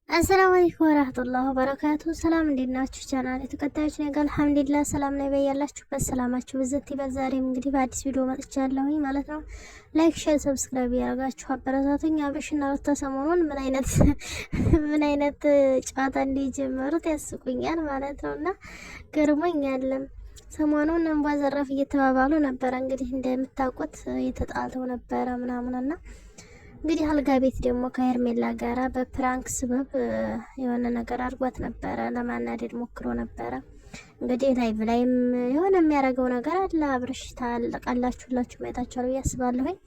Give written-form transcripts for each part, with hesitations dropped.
አሰላሙ አለይኩም ወራህመቱላሂ ወበረካቱ። ሰላም እንዴት ናችሁ? ቻናል የተከታዮች ነገር አልሐምዱሊላህ ሰላም ነው። በያላችሁበት ሰላማችሁ ብዘት ይበል። ዛሬም እንግዲህ በአዲስ ቪዲዮ መጥቻለሁኝ ማለት ነው። ላይክ፣ ሼር፣ ሰብስክራይብ ያደርጋችሁ አበረታቱኝ። አብርሽና ሩታ ሰሞኑን ምን አይነት ጨዋታ እንደጀመሩት ያስቁኛል ማለት ነውና ገርሞኛል። ሰሞኑን እንባ ዘራፍ እየተባባሉ ነበረ። እንግዲህ እንደምታውቁት እየተጣልተው ነበረ ምናምንና እንግዲህ አልጋ ቤት ደግሞ ከሄርሜላ ጋራ በፕራንክ ስበብ የሆነ ነገር አድርጓት ነበረ። ለማናደድ ሞክሮ ነበረ። እንግዲህ ላይቭ ላይም የሆነ የሚያደርገው ነገር አለ። አብርሽ ታልቃላችሁላችሁ ማየታችኋል ብዬ አስባለሁኝ።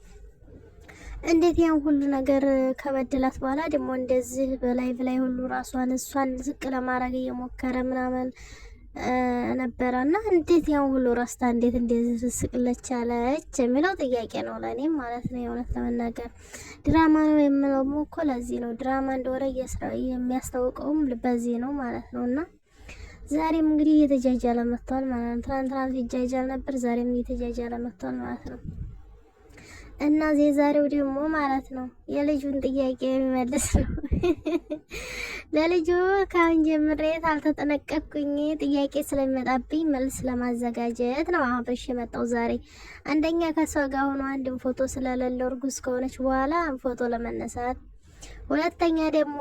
እንዴት ያን ሁሉ ነገር ከበደላት በኋላ ደግሞ እንደዚህ በላይቭ ላይ ሁሉ እሷን ዝቅ ለማድረግ እየሞከረ ምናምን ነበረ እና እንዴት ያን ሁሉ ረስታ እንዴት እንደዚህ ትስቅለች አለች የሚለው ጥያቄ ነው ለእኔም ማለት ነው። የእውነት ለመናገር ድራማ ነው የምለው እኮ ለዚህ ነው። ድራማ እንደሆነ የሚያስታውቀውም በዚህ ነው ማለት ነው። እና ዛሬም እንግዲህ እየተጃጃለ መጥቷል ማለት ነው። ትናንትና ሲጃጃል ነበር፣ ዛሬም እየተጃጃለ መጥቷል ማለት ነው። እና የዛሬው ደግሞ ማለት ነው የልጁን ጥያቄ የሚመልስ ነው። ለልጁ ካሁን ጀምሬ አልተጠነቀቅኩኝ ጥያቄ ስለሚመጣብኝ መልስ ለማዘጋጀት ነው አብርሽ የመጣው ዛሬ። አንደኛ ከሷ ጋር ሆኖ አንድም ፎቶ ስለሌለው እርጉዝ ከሆነች በኋላ ፎቶ ለመነሳት፣ ሁለተኛ ደግሞ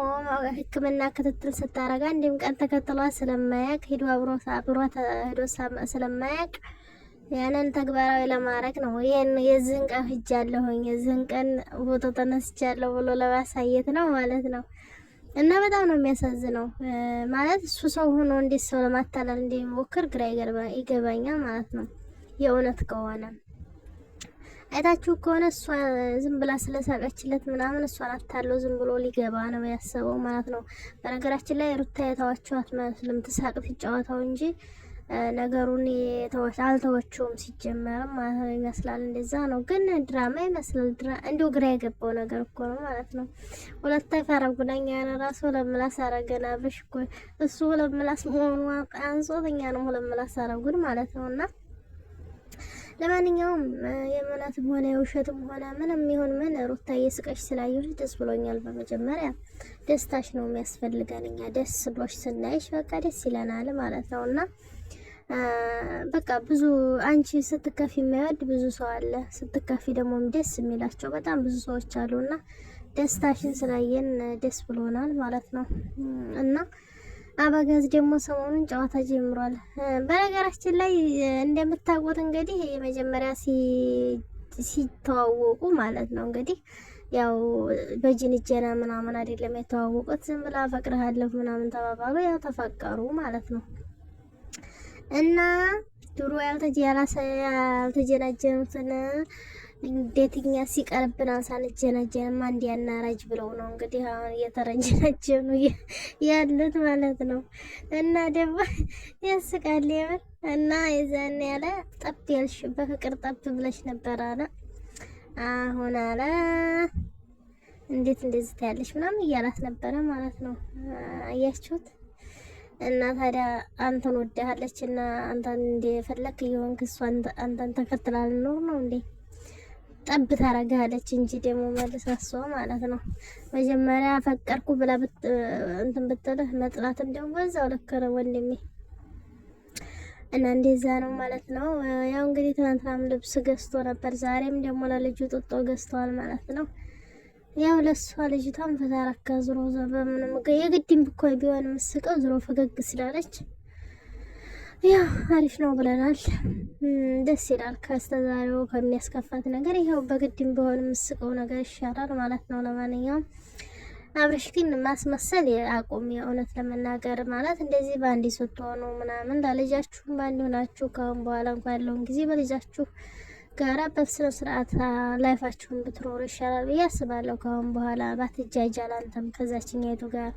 ሕክምና ክትትል ስታረጋ አንድም ቀን ተከትሏት ስለማያቅ ሄዶ አብሯት ሄዶ ስለማያቅ ያንን ተግባራዊ ለማድረግ ነው። የዚህን ቀን ሂጃለሁኝ የዚህን ቀን ፎቶ ተነስቻለሁ ብሎ ለማሳየት ነው ማለት ነው። እና በጣም ነው የሚያሳዝነው ማለት እሱ ሰው ሆኖ እንዴት ሰው ለማታለል እንደሚሞክር ግራ ይገባኛል ማለት ነው። የእውነት ከሆነ አይታችሁ ከሆነ እሷ ዝም ብላ ስለሳቀችለት ምናምን እሷን አታለው ዝም ብሎ ሊገባ ነው ያሰበው ማለት ነው። በነገራችን ላይ ሩታ የታዋቸው አትመስልም፣ ትሳቅ ትጫወተው እንጂ ነገሩን አልተወችውም ሲጀመርም ማለት ነው። ይመስላል እንደዛ ነው፣ ግን ድራማ ይመስላል። እንዲሁ ግራ የገባው ነገር እኮ ነው ማለት ነው። ሁለታ ፈረጉናኛ ራሱ ለምላስ አረገና ብሽ እኮ እሱ ለምላስ መሆኑ አንጾተኛ ነው ለምላስ አረጉን ማለት ነው። እና ለማንኛውም የእውነትም ሆነ የውሸትም ሆነ ምንም ይሁን ምን ሩታ እየስቀሽ ስላየሁሽ ደስ ብሎኛል። በመጀመሪያ ደስታሽ ነው የሚያስፈልገን። እኛ ደስ ብሎሽ ስናይሽ በቃ ደስ ይለናል ማለት ነው። እና በቃ ብዙ አንቺ ስትከፊ የሚያወድ ብዙ ሰው አለ፣ ስትከፊ ደግሞ ደስ የሚላቸው በጣም ብዙ ሰዎች አሉና ደስታሽን ስላየን ደስ ብሎናል ማለት ነው። እና አበጋዝ ደግሞ ሰሞኑን ጨዋታ ጀምሯል። በነገራችን ላይ እንደምታውቁት እንግዲህ የመጀመሪያ ሲተዋወቁ ማለት ነው እንግዲህ ያው በጅንጀና ምናምን አይደለም የተዋወቁት፣ ዝም ብላ አፈቅርሃለሁ ምናምን ተባባሉ፣ ያው ተፈቀሩ ማለት ነው። እና ድሮ ያልተጀናጀኑትን እንዴትኛ ሲቀርብና ሳንጀናጀንማ እንዲያናራጅ ብለው ነው እንግዲህ አሁን እየተረጀናጀኑ ያሉት ማለት ነው። እና ደግሞ ያስቃል የምር። እና የዛን ያለ ጠብ ያልሽ በፍቅር ጠብ ብለሽ ነበር አለ፣ አሁን አለ እንዴት እንደዚህ ታያለሽ ምናምን እያላት ነበረ ማለት ነው። አያችሁት? እና ታዲያ አንተን ወደሃለች እና አንተን እንደፈለክ እየሆንክ እሷ አንተን ተከትላ ልኖር ነው እንዴ? ጠብ ታረጋለች እንጂ ደግሞ መልሳ እሷ ማለት ነው መጀመሪያ ፈቀርኩ ብላ እንትን ብትልህ መጥላት እንደው በዛው ልክ ነው ወንድሜ። እና እንደዛ ነው ማለት ነው። ያው እንግዲህ ትናንትናም ልብስ ገዝቶ ነበር፣ ዛሬም ደግሞ ለልጁ ጡጦ ገዝተዋል ማለት ነው። ያው ለሷ ልጅቷን ፈታረካ ዝሮ በምንም የግድም ብኮ ቢሆን መስቀው ዝሮ ፈገግ ስላለች ያው አሪፍ ነው ብለናል። ደስ ይላል። ከስተዛሬው ከሚያስከፋት ነገር ይሄው በግድም ቢሆን መስቀው ነገር ይሻላል ማለት ነው። ለማንኛውም አብርሽ ግን ማስመሰል አቁም። የእውነት ለመናገር ማለት እንደዚህ ባንዲ ስትሆኑ ምናምን ለልጃችሁ ባንዲ ሆናችሁ ካሁን በኋላ እንኳን ያለውን ጊዜ በልጃችሁ ጋራ በስነ ስርዓት ላይፋችሁን ብትኖሩ ይሻላል ብዬ አስባለሁ። ካሁን በኋላ ባትጃጃል አንተም ከዛችኛይቱ ጋር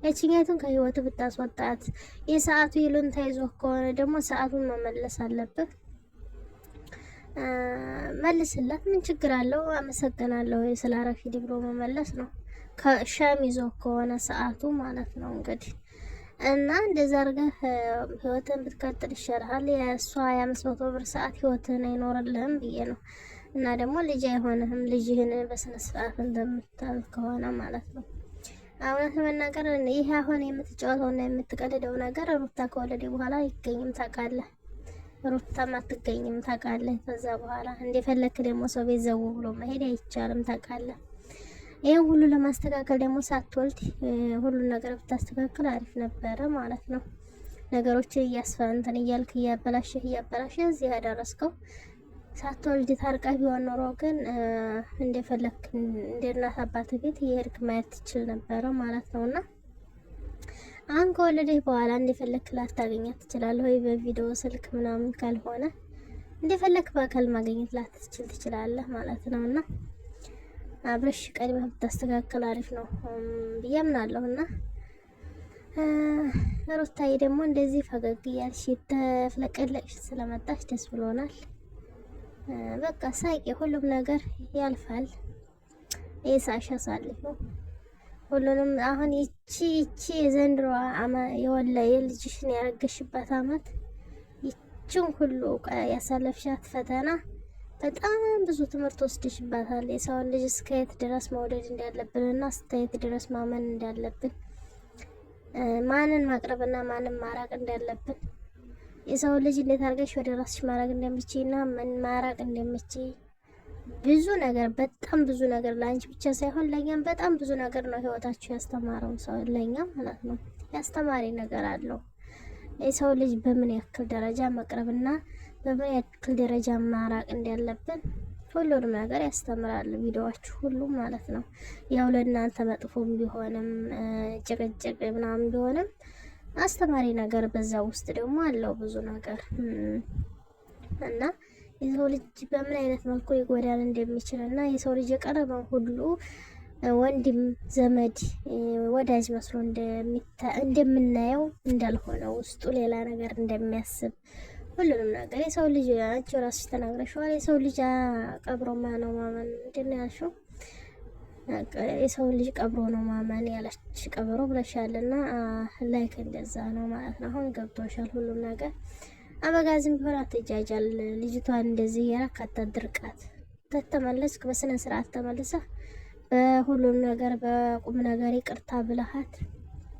ያችኛይቱን ከህይወቱ ብታስወጣት፣ የሰዓቱ ይሉን ተይዞ ከሆነ ደግሞ ሰዓቱን መመለስ አለብህ። መልስላት፣ ምን ችግር አለው? አመሰግናለሁ ስላረፊ ብሎ መመለስ ነው። ከሻም ይዞ ከሆነ ሰዓቱ ማለት ነው እንግዲህ። እና እንደዛ አድርገህ ህይወትን ብትቀጥል ይሻልሃል። የእሷ የ500 ብር ሰዓት ህይወትን አይኖርልህም ብዬ ነው። እና ደግሞ ልጅ አይሆንህም። ልጅህን በስነ ስርዓት እንደምታል ከሆነ ማለት ነው። እውነት ለመናገር ይሄ አሁን የምትጫወተውና የምትቀልደው ነገር ሩታ ከወለደ በኋላ አይገኝም ታውቃለህ። ሩታም አትገኝም ታውቃለህ። ከዛ በኋላ እንደፈለክ ደግሞ ሰው ቤት ዘው ብሎ መሄድ አይቻልም ታውቃለህ። ይሄን ሁሉ ለማስተካከል ደግሞ ሳትወልድ ሁሉን ነገር ብታስተካክል አሪፍ ነበረ ማለት ነው። ነገሮችን እያስፈንተን እያልክ እያበላሸህ እዚህ ያደረስከው ሳትወልድ ታርቃ ቢሆን ኖሮ ግን እንደፈለክ እንደ እናት አባት ቤት እየሄድክ ማየት ትችል ነበረ ማለት ነውና አሁን ከወለደህ በኋላ እንደፈለክ ላታገኛት ትችላለህ ወይ በቪዲዮ ስልክ ምናምን ካልሆነ እንደፈለክ በአካል ማግኘት ላትችል ትችላለህ ማለት ነውና አብረሽ ቀድመህ ብታስተካክል አሪፍ ነው ብዬ አምናለሁና ሩታዬ ደግሞ እንደዚህ ፈገግ እያልሽ ተፍለቀለቅሽ ስለመጣሽ ደስ ብሎናል። በቃ ሳቂ፣ ሁሉም ነገር ያልፋል። የሳሽ አሳልፎ ሁሉንም አሁን ይቺ የዘንድሮ የልጅሽን ያረገሽባት አመት ይቺን ሁሉ ያሳለፍሻት ፈተና በጣም ብዙ ትምህርት ወስደሽባታል። የሰውን ልጅ እስከየት ድረስ መውደድ እንዳለብንና እስከየት ድረስ ማመን እንዳለብን፣ ማንን ማቅረብና ማንን ማራቅ እንዳለብን፣ የሰው ልጅ እንዴት አድርገሽ ወደ ራስሽ ማራቅ እንደምችይና ምን ማራቅ እንደምችይ ብዙ ነገር በጣም ብዙ ነገር ለአንቺ ብቻ ሳይሆን ለኛም በጣም ብዙ ነገር ነው ህይወታችሁ ያስተማረው ሰው ለኛ ማለት ነው። ያስተማሪ ነገር አለው። የሰው ልጅ በምን ያክል ደረጃ መቅረብና በምን ያክል ደረጃ ማራቅ እንዳለብን ሁሉንም ነገር ያስተምራል ቪዲዮዋችሁ ሁሉ ማለት ነው። ያው ለእናንተ መጥፎም ቢሆንም ጭቅጭቅ ምናምን ቢሆንም አስተማሪ ነገር በዛ ውስጥ ደግሞ አለው ብዙ ነገር እና የሰው ልጅ በምን አይነት መልኩ ሊጎዳን እንደሚችል እና የሰው ልጅ የቀረበው ሁሉ ወንድም ዘመድ ወዳጅ መስሎ እንደምናየው እንዳልሆነ ውስጡ ሌላ ነገር እንደሚያስብ ሁሉንም ነገር የሰው ልጅ አንቺ ራስሽ ተናግረሽዋል። የሰው ልጅ ቀብሮ ነው ማመን ምንድን ያልሽው? የሰው ልጅ ቀብሮ ነው ማመን ያለች ቀብሮ ብለሻልና ላይክ እንደዛ ነው ማለት ነው። አሁን ገብቶሻል ሁሉም ነገር። አበጋዝም ቢሆን አትጃጃል። ልጅቷን እንደዚህ ያረክ አታድርቃት። ተተመለስክ በስነ ስርዓት ተመልሰህ በሁሉም ነገር በቁም ነገር ይቅርታ ብለሃት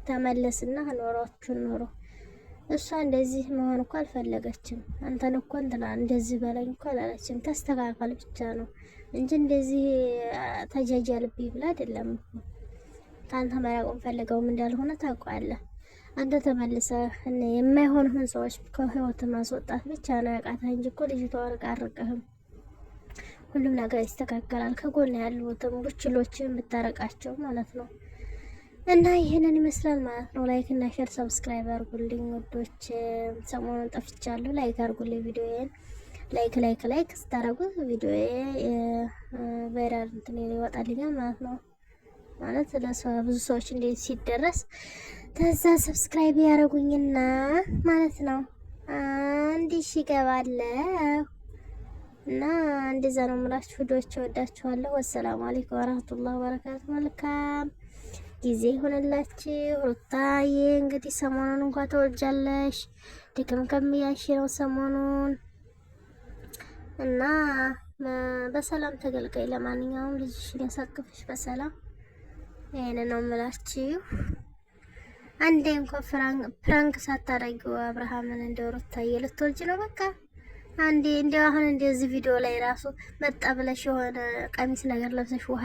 ተመለስና ኖሯችሁን ኖሮ እሷ እንደዚህ መሆን እኮ አልፈለገችም። አንተን እኮ እንትና እንደዚህ በለኝ እኮ አላለችም። ተስተካከል ብቻ ነው እንጂ እንደዚህ ተጃጃልብኝ ብላ አይደለም። ካንተ መራቁን ፈልገውም እንዳልሆነ ታውቃለህ። አንተ ተመልሰህ የማይሆንህን ሰዎች ከህይወት ማስወጣት ብቻ ነው ያቃተህ እንጂ እኮ ልጅቷ አርቀህም ሁሉም ነገር ይስተካከላል። ከጎን ያሉትም ቡችሎችን ብታረቃቸው ማለት ነው። እና ይሄንን ይመስላል ማለት ነው። ላይክ እና ሼር ሰብስክራይብ አድርጉልኝ ወዶች። ሰሞኑን ጠፍቻለሁ። ላይክ አድርጉልኝ ቪዲዮዬን። ላይክ ስታደርጉ ቪዲዮዬ ቫይራል እንትን ይወጣልኛል ማለት ነው። ማለት ብዙ ሰዎች እንዴት ሲደረስ ከዛ ሰብስክራይብ ያደርጉኝና ማለት ነው አንድ ሺህ ገባለሁ እና እንደዛ ነው የምላችሁ ቪዲዮዎች። ወዳችኋለሁ። ወሰላሙ አለይኩም ወራህመቱላሂ ወበረካቱ። መልካም ጊዜ ይሆንላችሁ። ሩታዬ እንግዲህ ሰሞኑን እንኳን ተወልጃለሽ። ድክምክም እያልሽ ነው ሰሞኑን እና በሰላም ተገልገይ። ለማንኛውም ልጅሽን ያሳቅፍሽ በሰላም። ይሄን ነው የምላችሁ። አንዴ እንኳን ፕራንክ ሳታደርጊው አብርሃምን እንደው ሩታዬ ልትወልጂ ነው በቃ። አንዴ እንደው አሁን እንደዚህ ቪዲዮ ላይ ራሱ መጣ ብለሽ የሆነ ቀሚስ ነገር ለብሰሽ ውሃ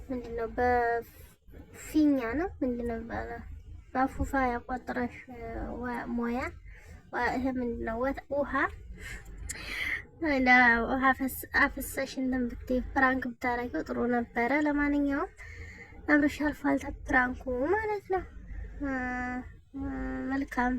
ምንድነው በፊኛ ነው ምንድነው በአፉፋ ያቋጥረሽ ሞያ ይሄ ምንድነው ውሃ አፍሰሽ እንትን ብትይ ፕራንክ ብታረጊው ጥሩ ነበረ። ለማንኛውም አብረሽ አልፏል ፕራንኩ ማለት ነው። መልካም